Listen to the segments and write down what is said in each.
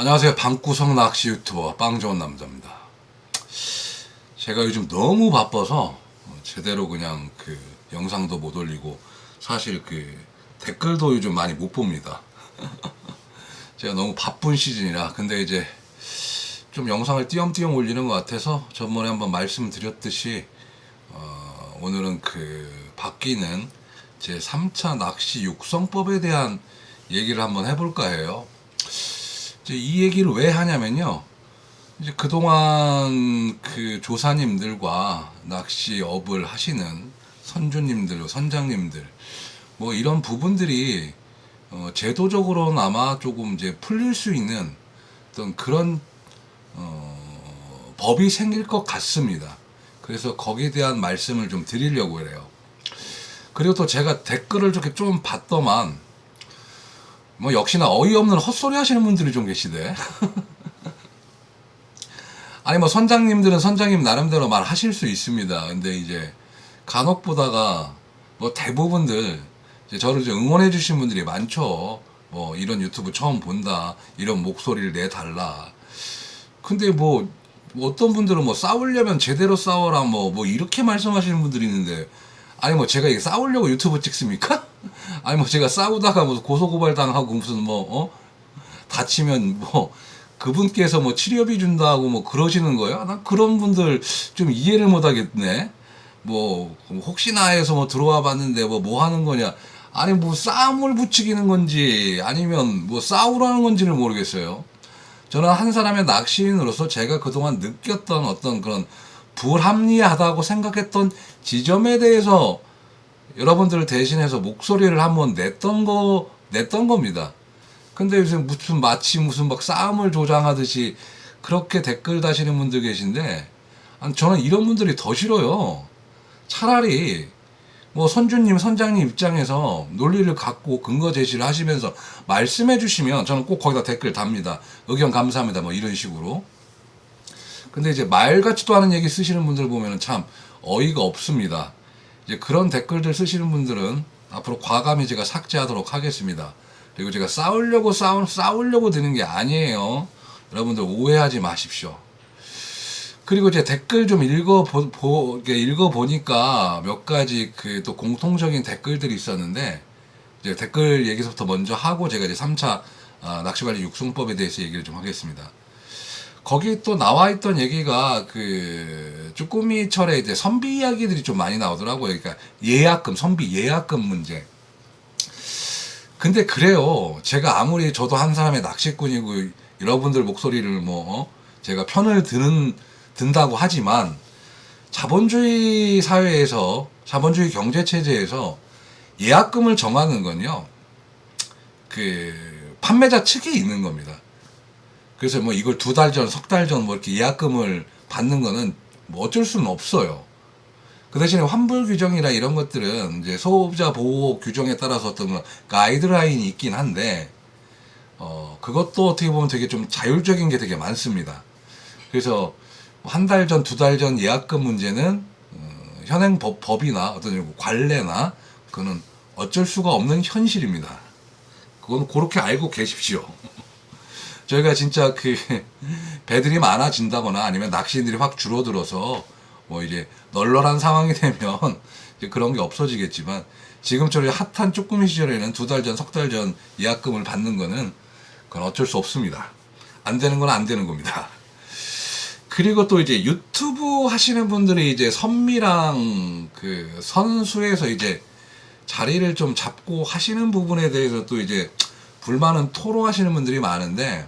안녕하세요. 방구석 낚시 유튜버 빵 좋은 남자입니다. 제가 요즘 너무 바빠서 제대로 그냥 영상도 못 올리고 사실 댓글도 요즘 많이 못 봅니다. 제가 너무 바쁜 시즌이라. 근데 이제 좀 영상을 띄엄띄엄 올리는 것 같아서 전번에 한번 말씀드렸듯이 오늘은 바뀌는 제 3차 낚시 육성법에 대한 얘기를 한번 해볼까 해요. 이제 이 얘기를 왜 하냐면요. 이제 그동안 조사님들과 낚시업을 하시는 선주님들, 선장님들, 뭐 이런 부분들이 제도적으로나마 조금 이제 풀릴 수 있는 어떤 그런 법이 생길 것 같습니다. 그래서 거기에 대한 말씀을 좀 드리려고 해요. 그리고 또 제가 댓글을 이렇게 좀 봤더만 뭐 역시나 어이없는 헛소리 하시는 분들이 좀 계시대. 아니 뭐 선장님들은 선장님 나름대로 말하실 수 있습니다. 근데 이제 간혹 보다가 뭐 대부분들 이제 저를 이제 응원해 주신 분들이 많죠. 뭐 이런 유튜브 처음 본다, 이런 목소리를 내달라. 근데 뭐 어떤 분들은 뭐 싸우려면 제대로 싸워라 뭐 이렇게 말씀하시는 분들이 있는데, 아니 뭐 제가 이게 싸우려고 유튜브 찍습니까? 아니 뭐 제가 싸우다가 무슨 고소고발 당하고 무슨 다치면 그분께서 뭐 치료비 준다고 뭐 그러시는 거예요? 난 그런 분들 좀 이해를 못 하겠네. 뭐 혹시나 해서 뭐 들어와 봤는데 뭐 하는 거냐? 아니 뭐 싸움을 부추기는 건지 아니면 뭐 싸우라는 건지를 모르겠어요. 저는 한 사람의 낚시인으로서 제가 그동안 느꼈던 어떤 그런 불합리하다고 생각했던 지점에 대해서 여러분들을 대신해서 목소리를 한번 냈던 겁니다. 근데 요새 마치 무슨 막 싸움을 조장하듯이 그렇게 댓글 다시는 분들 계신데, 아니, 저는 이런 분들이 더 싫어요. 차라리 뭐 선주님, 선장님 입장에서 논리를 갖고 근거 제시를 하시면서 말씀해 주시면 저는 꼭 거기다 댓글 답니다. 의견 감사합니다. 뭐 이런 식으로. 근데 이제 말 같지도 않은 얘기 쓰시는 분들 보면은 참 어이가 없습니다. 이제 그런 댓글들 쓰시는 분들은 앞으로 과감히 제가 삭제하도록 하겠습니다. 그리고 제가 싸우려고 드는 게 아니에요. 여러분들 오해하지 마십시오. 그리고 이제 댓글 좀 읽어보니까 몇 가지 또 공통적인 댓글들이 있었는데, 이제 댓글 얘기서부터 먼저 하고 제가 이제 3차 낚시관리 육성법에 대해서 얘기를 좀 하겠습니다. 거기 또 나와 있던 얘기가 쭈꾸미철에 이제 선비 이야기들이 좀 많이 나오더라고요. 그러니까 선비 예약금 문제. 근데 그래요. 제가 아무리 저도 한 사람의 낚시꾼이고 여러분들 목소리를 제가 편을 든다고 하지만 자본주의 사회에서, 자본주의 경제 체제에서 예약금을 정하는 건요, 판매자 측에 있는 겁니다. 그래서 뭐 이걸 2달 전, 석 달 전 이렇게 예약금을 받는 거는 뭐 어쩔 수는 없어요. 그 대신에 환불 규정이나 이런 것들은 이제 소비자 보호 규정에 따라서 어떤 가이드라인이 있긴 한데, 그것도 어떻게 보면 되게 좀 자율적인 게 되게 많습니다. 그래서 한 달 전, 2달 전 예약금 문제는 현행 법이나 어떤 관례나 그거는 어쩔 수가 없는 현실입니다. 그건 그렇게 알고 계십시오. 저희가 진짜 배들이 많아진다거나 아니면 낚시인들이 확 줄어들어서 뭐 이제 널널한 상황이 되면 이제 그런 게 없어지겠지만, 지금처럼 핫한 쭈꾸미 시절에는 2달 전, 석 달 전 예약금을 받는 거는 그건 어쩔 수 없습니다. 안 되는 건 안 되는 겁니다. 그리고 또 이제 유튜브 하시는 분들이 이제 선미랑 선수에서 이제 자리를 좀 잡고 하시는 부분에 대해서 또 이제 불만은 토로하시는 분들이 많은데,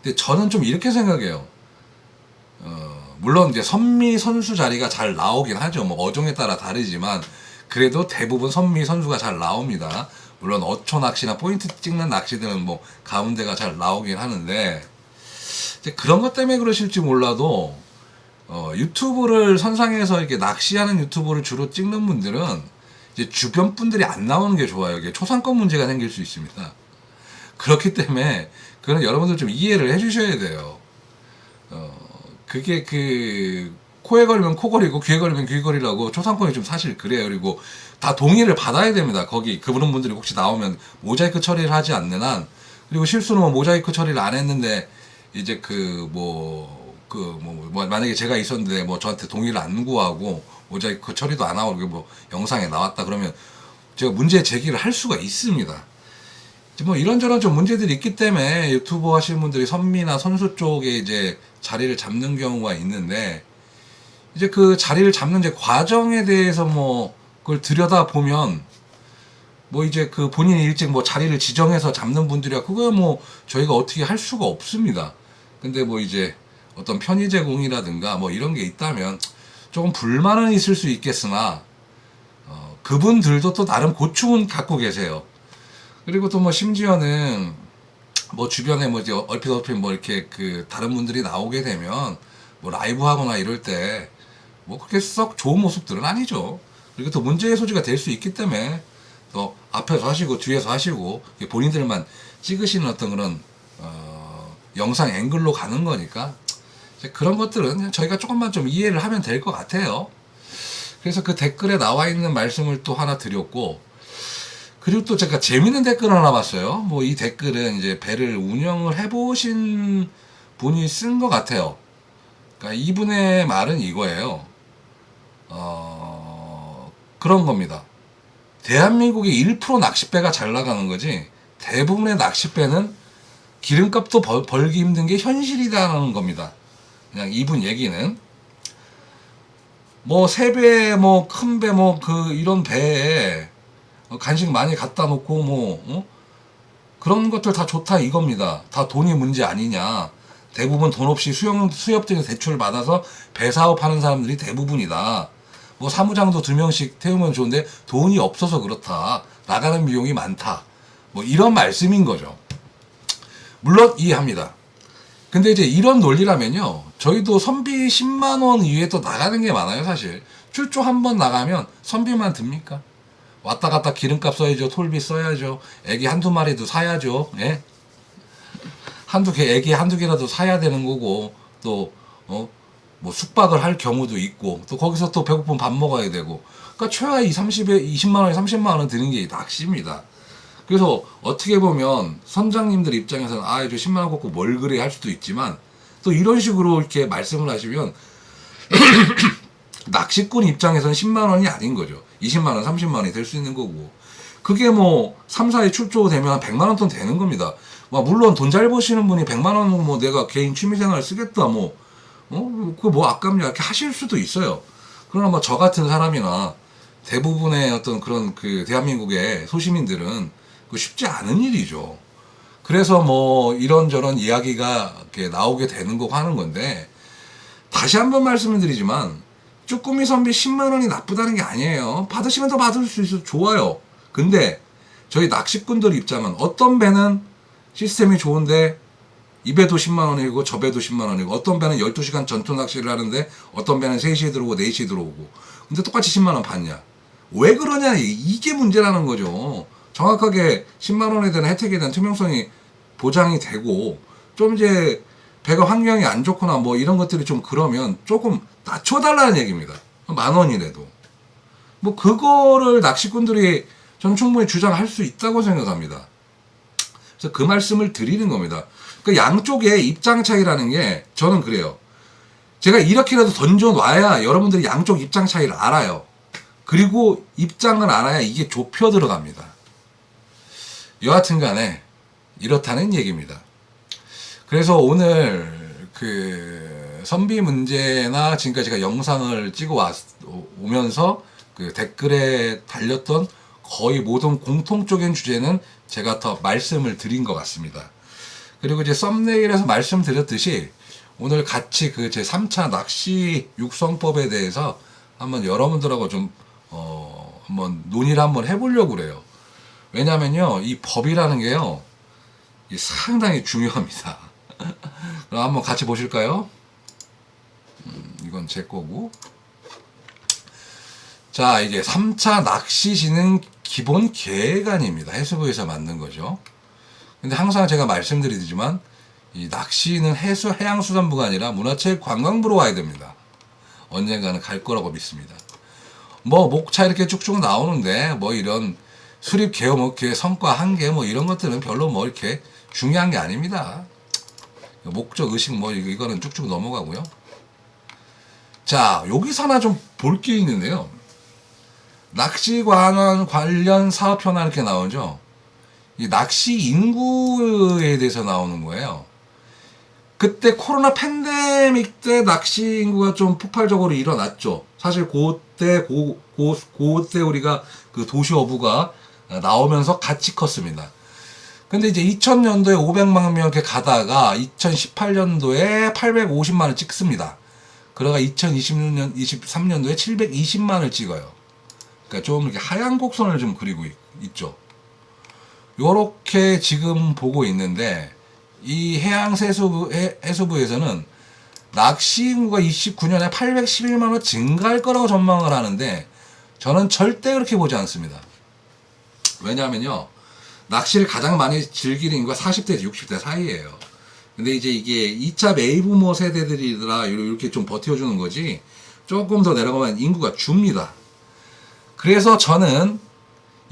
근데 저는 좀 이렇게 생각해요. 물론 이제 선미 선수 자리가 잘 나오긴 하죠. 뭐 어종에 따라 다르지만 그래도 대부분 선미 선수가 잘 나옵니다. 물론 어초 낚시나 포인트 찍는 낚시들은 뭐 가운데가 잘 나오긴 하는데, 이제 그런 것 때문에 그러실지 몰라도 유튜브를 선상에서 이렇게 낚시하는 유튜브를 주로 찍는 분들은 이제 주변 분들이 안 나오는 게 좋아요. 이게 초상권 문제가 생길 수 있습니다. 그렇기 때문에 그건 여러분들 좀 이해를 해주셔야 돼요. 그게 코에 걸리면 코 걸리고 귀에 걸리면 귀 걸리라고 초상권이 좀 사실 그래요. 그리고 다 동의를 받아야 됩니다. 거기 그분 분들이 혹시 나오면 모자이크 처리를 하지 않는 한 그리고 실수로 뭐 모자이크 처리를 안 했는데 이제 만약에 제가 있었는데 뭐 저한테 동의를 안 구하고 모자이크 처리도 안 하고 뭐 영상에 나왔다 그러면 제가 문제 제기를 할 수가 있습니다. 뭐 이런저런 좀 문제들이 있기 때문에 유튜버 하시는 분들이 선미나 선수 쪽에 이제 자리를 잡는 경우가 있는데, 이제 그 자리를 잡는 이제 과정에 대해서 뭐 그걸 들여다 보면 뭐 이제 그 본인이 일찍 뭐 자리를 지정해서 잡는 분들이야 그거야 뭐 저희가 어떻게 할 수가 없습니다. 근데 뭐 이제 어떤 편의 제공이라든가 뭐 이런 게 있다면 조금 불만은 있을 수 있겠으나 그분들도 또 나름 고충은 갖고 계세요. 그리고 또 뭐 심지어는 뭐 주변에 뭐 이제 얼핏 뭐 이렇게 그 다른 분들이 나오게 되면 뭐 라이브 하거나 이럴 때 뭐 그렇게 썩 좋은 모습들은 아니죠. 그리고 또 문제의 소지가 될 수 있기 때문에 또 앞에서 하시고 뒤에서 하시고 본인들만 찍으시는 어떤 그런 영상 앵글로 가는 거니까 이제 그런 것들은 저희가 조금만 좀 이해를 하면 될 것 같아요. 그래서 그 댓글에 나와 있는 말씀을 또 하나 드렸고, 그리고 또 제가 재밌는 댓글 하나 봤어요. 뭐 이 댓글은 이제 배를 운영을 해보신 분이 쓴 것 같아요. 그러니까 이분의 말은 이거예요. 그런 겁니다. 대한민국의 1% 낚싯배가 잘 나가는 거지 대부분의 낚싯배는 기름값도 벌기 힘든 게 현실이라는 겁니다. 그냥 이분 얘기는 뭐 세배 뭐 큰 배 뭐 그 이런 배에 간식 많이 갖다 놓고 뭐 그런 것들 다 좋다 이겁니다. 다 돈이 문제 아니냐. 대부분 돈 없이 수협적인 대출을 받아서 배 사업하는 사람들이 대부분이다. 뭐 사무장도 2명씩 태우면 좋은데 돈이 없어서 그렇다. 나가는 비용이 많다. 뭐 이런 말씀인 거죠. 물론 이해합니다. 근데 이제 이런 논리라면요, 저희도 선비 10만원 이외에 또 나가는 게 많아요. 사실 출조 한 번 나가면 선비만 듭니까? 왔다 갔다 기름값 써야죠. 톨비 써야죠. 애기 한두 마리도 사야죠. 예? 애기 한두 개라도 사야 되는 거고, 또 뭐 숙박을 할 경우도 있고, 또 거기서 또 배고프면 밥 먹어야 되고. 그러니까 최하 20만 원에 30만 원 드는 게 낚시입니다. 그래서 어떻게 보면 선장님들 입장에서는 저 10만 원 걷고 뭘 그래 할 수도 있지만, 또 이런 식으로 이렇게 말씀을 하시면 낚시꾼 입장에서는 10만 원이 아닌 거죠. 20만 원, 30만 원이 될 수 있는 거고. 그게 뭐 3, 4회 출조되면 100만 원 돈 되는 겁니다. 물론 돈 잘 버시는 분이 100만 원 뭐 내가 개인 취미생활 쓰겠다 그거 뭐 아깝냐 이렇게 하실 수도 있어요. 그러나 뭐 저 같은 사람이나 대부분의 어떤 그런 그 대한민국의 소시민들은 그 쉽지 않은 일이죠. 그래서 뭐 이런저런 이야기가 이렇게 나오게 되는 거고 하는 건데, 다시 한번 말씀을 드리지만 쭈꾸미 선비 10만 원이 나쁘다는 게 아니에요. 받으시면 더 받을 수 있어서 좋아요. 근데 저희 낚시꾼들 입장은 어떤 배는 시스템이 좋은데 이 배도 10만 원이고 저 배도 10만 원이고, 어떤 배는 12시간 전투 낚시를 하는데 어떤 배는 3시에 들어오고 4시에 들어오고, 근데 똑같이 10만 원 받냐. 왜 그러냐, 이게 문제라는 거죠. 정확하게 10만 원에 대한 혜택에 대한 투명성이 보장이 되고, 좀 이제 배가 환경이 안 좋거나 뭐 이런 것들이 좀 그러면 조금 낮춰달라는 얘기입니다. 10,000원이라도. 뭐 그거를 낚시꾼들이 저는 충분히 주장할 수 있다고 생각합니다. 그래서 그 말씀을 드리는 겁니다. 그 양쪽의 입장 차이라는 게 저는 그래요. 제가 이렇게라도 던져놔야 여러분들이 양쪽 입장 차이를 알아요. 그리고 입장을 알아야 이게 좁혀 들어갑니다. 여하튼 간에 이렇다는 얘기입니다. 그래서 오늘 그 선비 문제나 지금까지 제가 영상을 찍어 오면서 그 댓글에 달렸던 거의 모든 공통적인 주제는 제가 더 말씀을 드린 것 같습니다. 그리고 이제 썸네일에서 말씀드렸듯이 오늘 같이 그 제 3차 낚시 육성법에 대해서 한번 여러분들하고 좀 한번 논의를 한번 해보려고 그래요. 왜냐면요, 이 법이라는 게요, 상당히 중요합니다. 그럼 한번 같이 보실까요? 이건 제 거고. 자, 이게 3차 낚시시는 기본 계획안입니다. 해수부에서 만든 거죠. 근데 항상 제가 말씀드리지만 이 낚시는 해양수산부가 아니라 문화체육관광부로 와야 됩니다. 언젠가는 갈 거라고 믿습니다. 뭐 목차 이렇게 쭉쭉 나오는데 뭐 이런 수립 개업 뭐 성과 한계 뭐 이런 것들은 별로 뭐 이렇게 중요한 게 아닙니다. 목적 의식 뭐 이거는 쭉쭉 넘어가고요. 자, 여기서 하나 좀 볼 게 있는데요. 낚시 관련 사업표나 이렇게 나오죠. 이 낚시 인구에 대해서 나오는 거예요. 그때 코로나 팬데믹 때 낚시 인구가 좀 폭발적으로 일어났죠. 사실 그때 우리가 그 도시어부가 나오면서 같이 컸습니다. 근데 이제 2000년도에 500만 명 이렇게 가다가 2018년도에 850만을 찍습니다. 그러가 2020년, 23년도에 720만을 찍어요. 그러니까 좀 이렇게 하얀 곡선을 좀 그리고 있죠. 요렇게 지금 보고 있는데, 이 해수부에서는 낚시 인구가 29년에 811만원 증가할 거라고 전망을 하는데, 저는 절대 그렇게 보지 않습니다. 왜냐하면요, 낚시를 가장 많이 즐기는 인구가 40대에서 60대 사이에요. 근데 이제 이게 2차 베이비부모 세대들이라 이렇게 좀 버텨주는 거지, 조금 더 내려가면 인구가 줍니다. 그래서 저는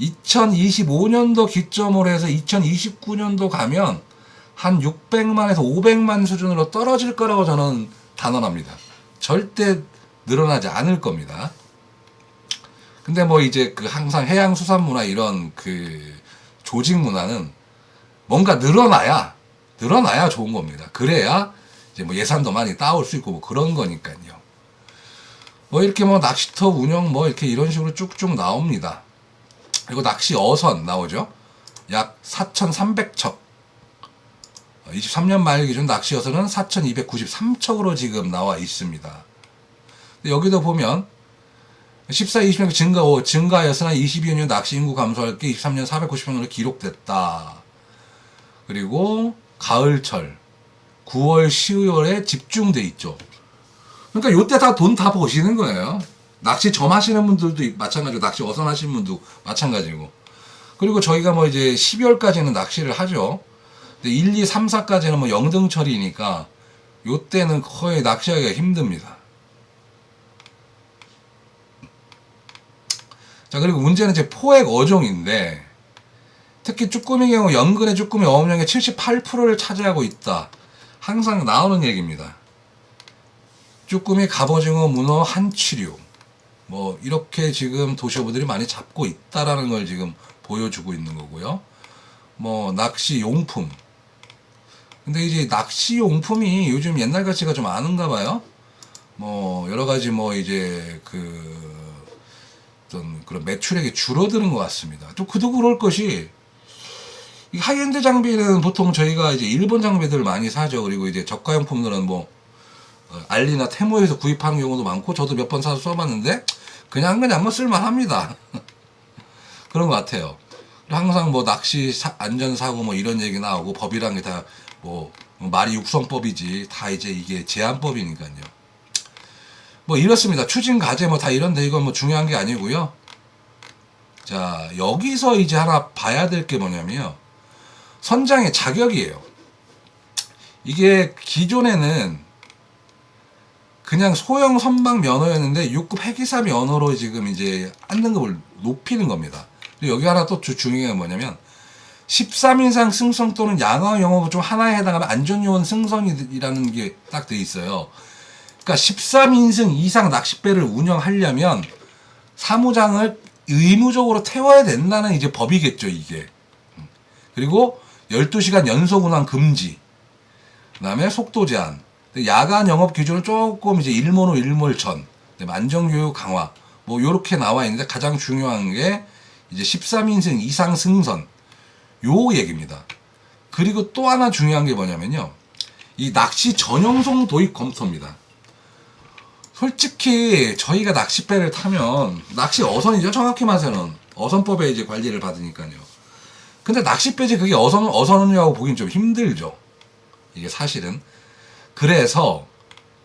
2025년도 기점으로 해서 2029년도 가면 한 600만에서 500만 수준으로 떨어질 거라고 저는 단언합니다. 절대 늘어나지 않을 겁니다. 근데 뭐 이제 그 항상 해양수산문화 이런 그 조직 문화는 뭔가 늘어나야 좋은 겁니다. 그래야 이제 뭐 예산도 많이 따올 수 있고 뭐 그런 거니까요. 뭐 이렇게 뭐 낚시터 운영 뭐 이렇게 이런 식으로 쭉쭉 나옵니다. 그리고 낚시 어선 나오죠. 약 4,300척. 23년 말 기준 낚시 어선은 4,293척으로 지금 나와 있습니다. 여기도 보면 14, 20년 증가하였으나 22년 낚시 인구 감소할 게 23년 490명으로 기록됐다. 그리고 가을철 9월, 10월에 집중돼 있죠. 그러니까 요때 다 돈 다 버시는 거예요. 낚시 점 하시는 분들도 마찬가지고, 낚시 어선 하시는 분도 마찬가지고. 그리고 저희가 뭐 이제 12월까지는 낚시를 하죠. 근데 1, 2, 3, 4까지는 뭐 영등철이니까 요때는 거의 낚시하기가 힘듭니다. 자, 그리고 문제는 이제 포획 어종인데, 특히 쭈꾸미 경우 연근의 쭈꾸미 어업량의 78%를 차지하고 있다. 항상 나오는 얘기입니다. 쭈꾸미, 갑오징어, 문어, 한치류. 뭐 이렇게 지금 도시어부들이 많이 잡고 있다라는 걸 지금 보여주고 있는 거고요. 뭐 낚시 용품. 근데 이제 낚시 용품이 요즘 옛날 가치가 좀 아는가 봐요. 뭐 여러 가지 뭐 이제 어떤 그런 매출액이 줄어드는 것 같습니다. 또 그도 그럴 것이, 이 하이엔드 장비는 보통 저희가 이제 일본 장비들을 많이 사죠. 그리고 이제 저가용품들은 뭐 알리나 테무에서 구입하는 경우도 많고, 저도 몇 번 사서 써봤는데 그냥 뭐 쓸만합니다. 그런 것 같아요. 항상 뭐 낚시 안전사고 뭐 이런 얘기 나오고, 법이란 게 다 뭐 말이 육성법이지 다 이제 이게 제한법이니까요. 뭐 이렇습니다. 추진 과제 뭐 다 이런데 이건 뭐 중요한 게 아니고요. 자, 여기서 이제 하나 봐야 될 게 뭐냐면요, 선장의 자격이에요. 이게 기존에는 그냥 소형 선박 면허였는데 6급 해기사 면허로 지금 이제 안등급을 높이는 겁니다. 그리고 여기 하나 또 중요한 게 뭐냐면, 13인상 승선 또는 양화 영업 중 하나에 해당하면 안전요원 승선이라는 게 딱 돼 있어요. 그러니까 13인승 이상 낚싯배를 운영하려면 사무장을 의무적으로 태워야 된다는 이제 법이겠죠, 이게. 그리고 12시간 연속 운항 금지. 그 다음에 속도 제한. 야간 영업 기준은 조금 이제 일몰 후 일몰 전. 안전교육 강화. 뭐 요렇게 나와 있는데, 가장 중요한 게 이제 13인승 이상 승선. 요 얘기입니다. 그리고 또 하나 중요한 게 뭐냐면요, 이 낚시 전용송 도입 검토입니다. 솔직히 저희가 낚싯배를 타면, 낚시 어선이죠, 정확히 말해서는 어선법에 이제 관리를 받으니까요. 근데 낚싯배지 그게 어선이라고 보긴 좀 힘들죠, 이게 사실은. 그래서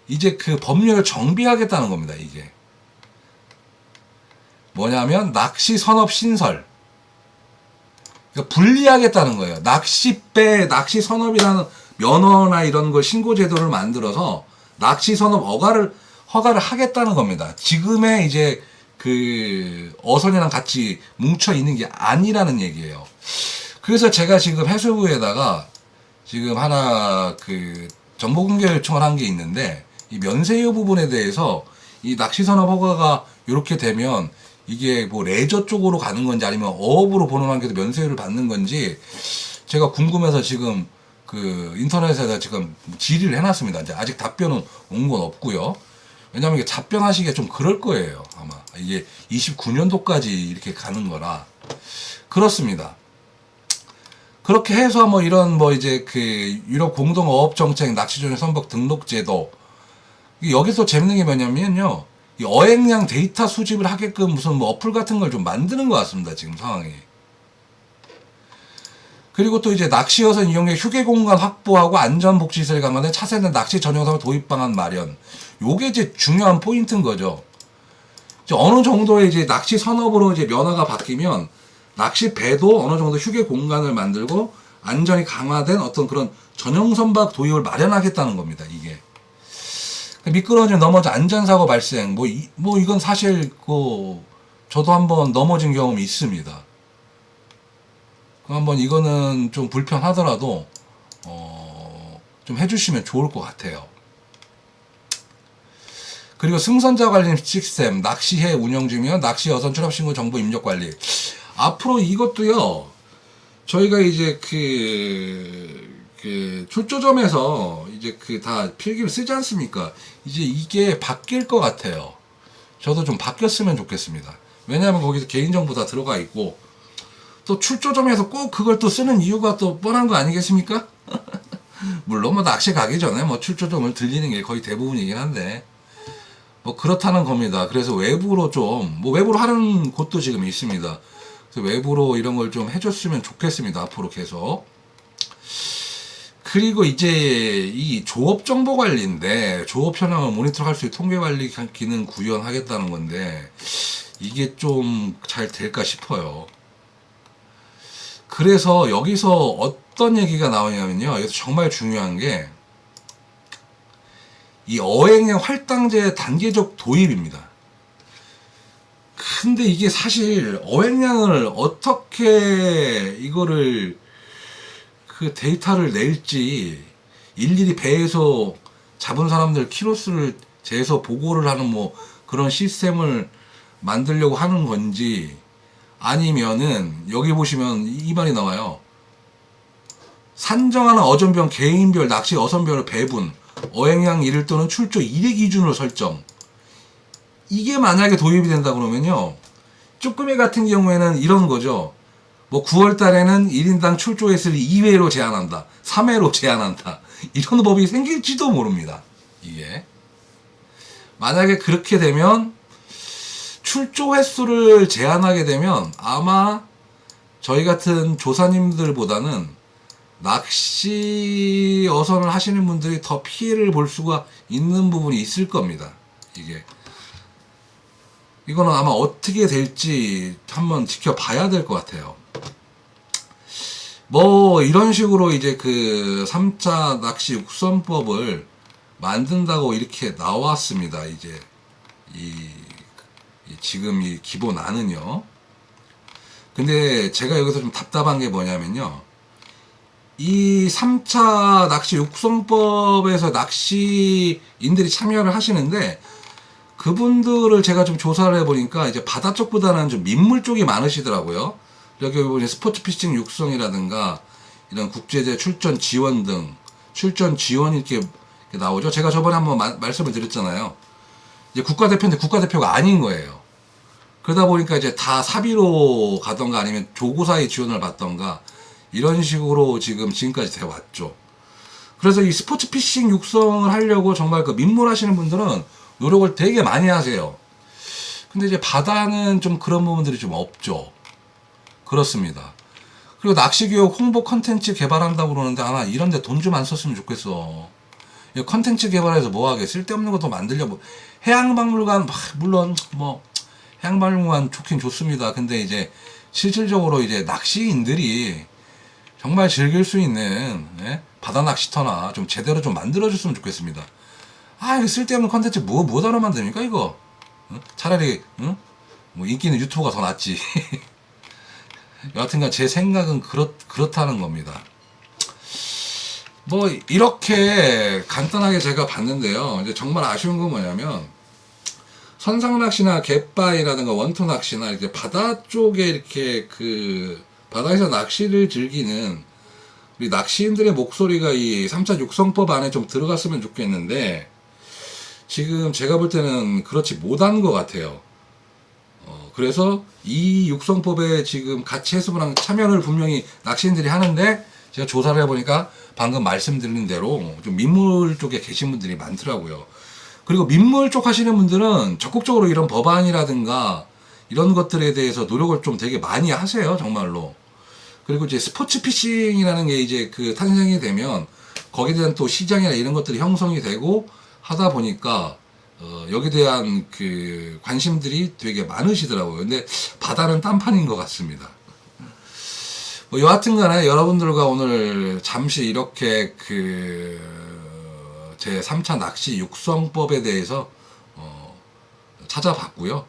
이제 그 법률을 정비하겠다는 겁니다. 이게 뭐냐면 낚시 선업 신설, 그러니까 분리하겠다는 거예요. 낚싯배, 낚시 선업이라는 면허나 이런 걸 신고 제도를 만들어서 낚시 선업 허가를 하겠다는 겁니다. 지금의 이제 그 어선이랑 같이 뭉쳐 있는 게 아니라는 얘기예요. 그래서 제가 지금 해수부에다가 지금 하나 그 정보 공개 요청을 한 게 있는데, 이 면세유 부분에 대해서 이 낚시산업 허가가 이렇게 되면 이게 뭐 레저 쪽으로 가는 건지 아니면 어업으로 본원하는 게 면세유를 받는 건지 제가 궁금해서 지금 그 인터넷에다 지금 질의를 해놨습니다. 이제 아직 답변은 온 건 없고요. 왜냐면 이게 답변하시기가 좀 그럴 거예요. 아마 이게 29년도까지 이렇게 가는 거라 그렇습니다. 그렇게 해서 뭐 이런 뭐 이제 그 유럽 공동어업 정책 낚시존의 선박 등록 제도, 여기서 재밌는 게 뭐냐면요, 이 어획량 데이터 수집을 하게끔 무슨 뭐 어플 같은 걸 좀 만드는 것 같습니다, 지금 상황이. 그리고 또 이제 낚시어선 이용의 휴게 공간 확보하고 안전복지시설 강화된 차세대 낚시 전용 사업 도입 방안 마련. 요게 이제 중요한 포인트인 거죠. 이제 어느 정도의 이제 낚시 산업으로 이제 면화가 바뀌면 낚시 배도 어느 정도 휴게 공간을 만들고 안전이 강화된 어떤 그런 전용 선박 도입을 마련하겠다는 겁니다, 이게. 미끄러져 넘어져 안전사고 발생, 뭐 이건 사실 저도 한번 넘어진 경험이 있습니다. 한번 이거는 좀 불편하더라도 좀 해주시면 좋을 것 같아요. 그리고 승선자 관리 시스템, 낚시해 운영 중이면 낚시 여선 출합 신고 정보 입력 관리. 앞으로 이것도요, 저희가 이제 그 출조점에서 이제 그 다 필기를 쓰지 않습니까? 이제 이게 바뀔 것 같아요. 저도 좀 바뀌었으면 좋겠습니다. 왜냐하면 거기서 개인정보 다 들어가 있고, 또 출조점에서 꼭 그걸 또 쓰는 이유가 또 뻔한 거 아니겠습니까? 물론 뭐 낚시 가기 전에 뭐 출조점을 들리는 게 거의 대부분이긴 한데, 뭐 그렇다는 겁니다. 그래서 외부로 뭐 외부로 하는 곳도 지금 있습니다. 그래서 외부로 이런 걸 좀 해줬으면 좋겠습니다, 앞으로 계속. 그리고 이제 이 조업 정보 관리인데, 조업 현황을 모니터할 수 있는 통계 관리 기능 구현하겠다는 건데, 이게 좀 잘 될까 싶어요. 그래서 여기서 어떤 얘기가 나오냐면요, 여기서 정말 중요한 게 이 어획량 할당제 단계적 도입입니다. 근데 이게 사실 어획량을 어떻게 이거를 그 데이터를 낼지, 일일이 배에서 잡은 사람들 키로수를 재서 보고를 하는 뭐 그런 시스템을 만들려고 하는 건지, 아니면은 여기 보시면 이 말이 나와요. 산정하는 어종별 개인별 낚시 어선별 배분 어획량 1일 또는 출조 1회 기준으로 설정. 이게 만약에 도입이 된다 그러면요, 쭈꾸미 같은 경우에는 이런 거죠. 뭐 9월 달에는 1인당 출조 횟수를 2회로 제한한다, 3회로 제한한다, 이런 법이 생길지도 모릅니다. 이게 만약에 그렇게 되면, 출조 횟수를 제한하게 되면 아마 저희 같은 조사님들보다는 낚시 어선을 하시는 분들이 더 피해를 볼 수가 있는 부분이 있을 겁니다. 이거는 아마 어떻게 될지 한번 지켜봐야 될 것 같아요. 뭐 이런 식으로 이제 그 3차 낚시 육선법을 만든다고 이렇게 나왔습니다. 이제 지금 이 기본안은요. 근데 제가 여기서 좀 답답한 게 뭐냐면요, 이 3차 낚시 육성법에서 낚시인들이 참여를 하시는데, 그분들을 제가 좀 조사를 해보니까 이제 바다 쪽보다는 좀 민물 쪽이 많으시더라고요. 여기 보니 스포츠 피싱 육성이라든가 이런 국제대 출전 지원 등 출전 지원이 이렇게 나오죠. 제가 저번에 한번 말씀을 드렸잖아요. 이제 국가대표인데 국가대표가 아닌 거예요. 그러다 보니까 이제 다 사비로 가던가 아니면 조고사의 지원을 받던가 이런 식으로 지금까지 돼 왔죠. 그래서 이 스포츠 피싱 육성을 하려고 정말 그 민물하시는 분들은 노력을 되게 많이 하세요. 근데 이제 바다는 좀 그런 부분들이 좀 없죠. 그렇습니다. 그리고 낚시교육 홍보 컨텐츠 개발한다고 그러는데, 아마 이런데 돈 좀 안 썼으면 좋겠어. 컨텐츠 개발해서 뭐하게, 쓸데없는 것도 만들려고. 해양박물관, 물론 뭐 해양박물관 좋긴 좋습니다. 근데 이제 실질적으로 이제 낚시인들이 정말 즐길 수 있는 바다 낚시터나 좀 제대로 좀 만들어줬으면 좋겠습니다. 이거 쓸데없는 컨텐츠 뭐하러 만듭니까 이거? 차라리 뭐 인기는 유튜브가 더 낫지. 여하튼간 제 생각은 그렇다는 겁니다. 뭐 이렇게 간단하게 제가 봤는데요. 이제 정말 아쉬운 건 뭐냐면 선상 낚시나 갯바위라든가 원투 낚시나 이제 바다 쪽에 이렇게 그 바다에서 낚시를 즐기는 우리 낚시인들의 목소리가 이 3차 육성법 안에 좀 들어갔으면 좋겠는데 지금 제가 볼 때는 그렇지 못한 것 같아요. 그래서 이 육성법에 지금 같이 해수부랑 참여를 분명히 낚시인들이 하는데 제가 조사를 해보니까 방금 말씀드린 대로 좀 민물 쪽에 계신 분들이 많더라고요. 그리고 민물 쪽 하시는 분들은 적극적으로 이런 법안이라든가 이런 것들에 대해서 노력을 좀 되게 많이 하세요, 정말로. 그리고 이제 스포츠 피싱이라는 게 이제 그 탄생이 되면 거기에 대한 또 시장이나 이런 것들이 형성이 되고 하다 보니까 여기에 대한 그 관심들이 되게 많으시더라고요. 근데 바다는 딴판인 것 같습니다. 뭐 여하튼 간에 여러분들과 오늘 잠시 이렇게 그 제 3차 낚시 육성법에 대해서 찾아봤고요.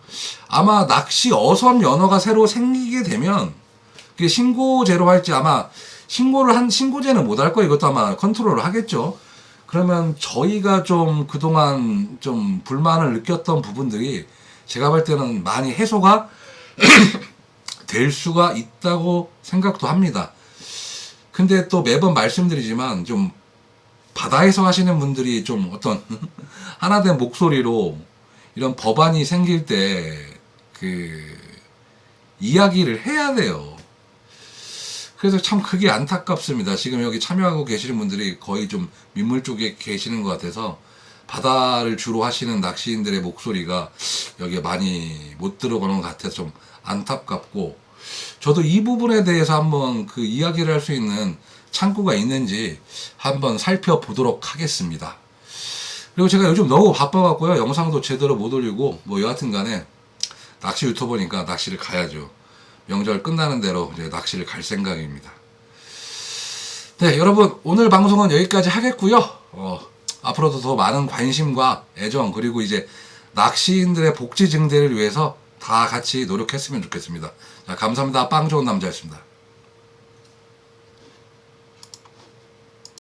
아마 낚시 어선 연어가 새로 생기게 되면 그게 신고제로 할지 아마 신고제는 못 할 거예요. 이것도 아마 컨트롤을 하겠죠. 그러면 저희가 좀 그동안 좀 불만을 느꼈던 부분들이 제가 볼 때는 많이 해소가 될 수가 있다고 생각도 합니다. 근데 또 매번 말씀드리지만 좀 바다에서 하시는 분들이 좀 어떤 하나된 목소리로 이런 법안이 생길 때 그 이야기를 해야 돼요. 그래서 참 그게 안타깝습니다. 지금 여기 참여하고 계시는 분들이 거의 좀 민물 쪽에 계시는 것 같아서 바다를 주로 하시는 낚시인들의 목소리가 여기에 많이 못 들어가는 것 같아서 좀 안타깝고 저도 이 부분에 대해서 한번 그 이야기를 할 수 있는 창구가 있는지 한번 살펴보도록 하겠습니다. 그리고 제가 요즘 너무 바빠갖고요. 영상도 제대로 못 올리고 뭐 여하튼 간에 낚시 유튜버니까 낚시를 가야죠. 명절 끝나는 대로 이제 낚시를 갈 생각입니다. 네, 여러분 오늘 방송은 여기까지 하겠고요. 앞으로도 더 많은 관심과 애정 그리고 이제 낚시인들의 복지 증대를 위해서 다 같이 노력했으면 좋겠습니다. 자, 감사합니다. 빵 좋은 남자였습니다.